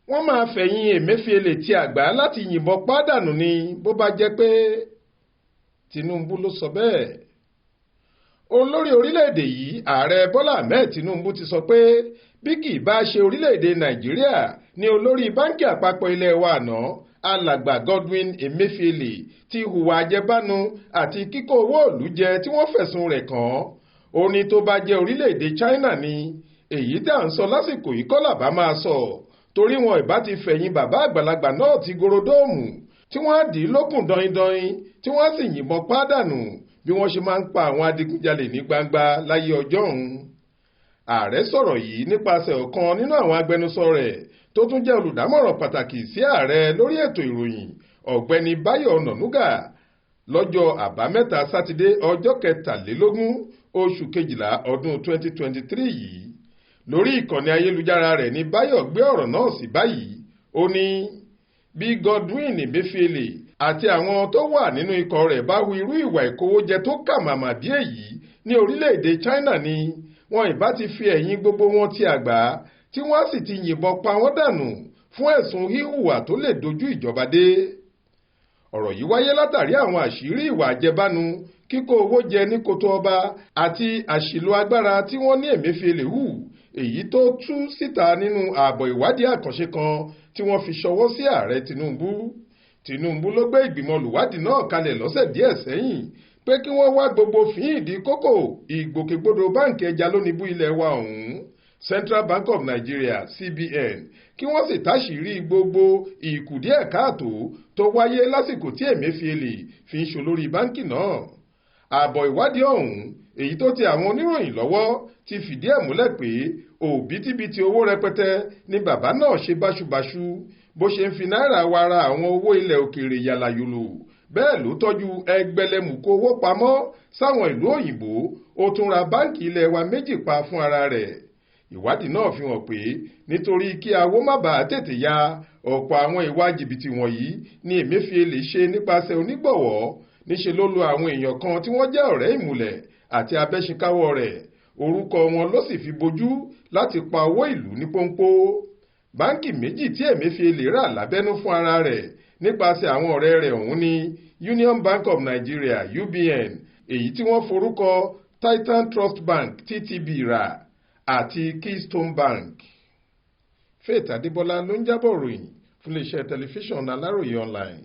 wọ́n máa fẹ̀yìn Emefiele ti Agba láti yìnbọn pàdánù ni bó bá jẹ́ pé Tinubu ló sọ bẹ́ẹ̀. Olórí orílẹ̀-èdè yìí ààrẹ Bọ́lá Ahmed Tinubu ti sọ pé bí kì í bá ṣe orílẹ̀-èdè Nàìjíríà ni olórí báńkì àpapọ̀ ilé wa àná alàgbà Godwin Emefiele ti hùwà àjẹbánu àti kíkó owó ìlú jẹ tí wọ́n fẹ̀sùn rẹ̀ kàn án. Ó ní tó bá jẹ́ orílẹ̀-èdè China ni èyí tí à ń sọ lásìkò yìí kọ́ làbá máa sọ torí wọn ìbá ti fẹ̀yìn bàbá àgbàlagbà náà ti gorodóòmù tí wọ́n á dì í lókùn dọ̀yìndọ̀yìn tí wọ́n sì yìnbọn pàdánù bí wọ́n ṣe máa ń pa àwọn adigunjalè ní gbangba láyé ọjọ́ ọ̀hún. Ààrẹ sọ̀rọ̀ yìí nípasẹ̀ ọ̀kan nínú àwọn agbẹnusọ rẹ̀ tó tún jẹ́ olùdámọ̀ràn pàtàkì sí ààrẹ lórí ètò ìròyìn ọ̀gbẹ́ni Báyọ̀ Ọ̀nànúgà lọ́jọ́ àbámẹ́ta sátidé ọjọ́ 23 oṣù kejìlá ọdún 2023 yìí. Lórí ìkànnì ayélujára rẹ̀ ní Báyọ̀ gbé ọ̀rọ̀ náà sí báyìí. Ó ní bí Godwin Emefiele àti àwọn tó wà nínú ikọ̀ rẹ̀ bá hu irú ìwà ìkówójẹ tó kà màmá bí èyí ní orílẹ̀-èdè China ni wọn ìbá ti fi ẹ̀yìn gbogbo wọn ti Àgbà tí wọ́n sì ti yìnbọn pa wọ́n dànù fún ẹ̀sùn híhùwà tó lè dojú ìjọba dé. Ọ̀rọ̀ yìí wáyé látàrí àwọn àṣírí ìwà àjẹbánu, kíkó owó jẹ ní kòtò ọba àti àṣìlò agbára tí wọ́n ní Emefiele hù, èyí tó tú síta nínú ààbọ̀ ìwádìí àkànṣe kan tí wọ́n fi ṣọwọ́ sí ààrẹ Tinubu. Tinubu ló gbé ìgbìmọ̀ olùwádìí náà kalẹ̀ lọ́sẹ̀ díẹ̀ sẹ́yìn pé kí wọ́n wá gbogbo fín ìdí kókò ìgbòkègbodò báǹkì ẹja lónìbú ilẹ̀ wa ọ̀hún Central Bank of Nigeria CBN kí wọ́n sì táṣìírí gbogbo ìkùdíẹ̀ káàtó tó wáyé lásìkò tí Emefiele fi ń ṣolórí báǹkì náà. Ààbọ̀ ìwádìí ọ̀hún èyí tó ti àwọn oníròyìn lọ́wọ́ ti fìdí ẹ̀ múlẹ̀ pé òbítíbitì owó rẹpẹtẹ ni bàbá náà ṣe báṣubàṣu bó ṣe ń fi náírà wara àwọn owó ilẹ̀ òkèèrè yàlàyòlò bẹ́ẹ̀ ló tọ́jú ẹgbẹ̀lẹ́mùkú owó pamọ́ sáwọn ìlú òyìnbó ó tún ra báǹkì ilẹ̀ wa méjì pa fún ara rẹ̀. Ìwádìí náà fi hàn pé nítorí kí awó má bàa tètè ya ọ̀pọ̀ àwọn ìwà jìbìtì wọ̀nyí ni Emefiele ṣe nípasẹ̀ onígbọ̀wọ́ níṣe ló lo àwọn èèyàn kan tí wọ́n jẹ́ ọ̀rẹ́ ìmùlẹ̀ àti abẹ́ṣinkáwọ́ rẹ̀ orúkọ wọn ló sì fi bojú láti pa owó ìlú ní pọ́npọ́. Báǹkì méjì tí Emefiele rà lábẹ́nú fún ara rẹ̀ nípasẹ̀ àwọn ọ̀rẹ́ rẹ̀ ọ̀hún ni Union Bank of Nigeria UBN èyí tí wọ́n forúkọ Titan Trust Bank TTB rà àti Keystone Bank. Faith Adébọ́lá ló ń jábọ̀ ròyìn fún iléeṣẹ́ tẹlifíṣàn Aláròye online.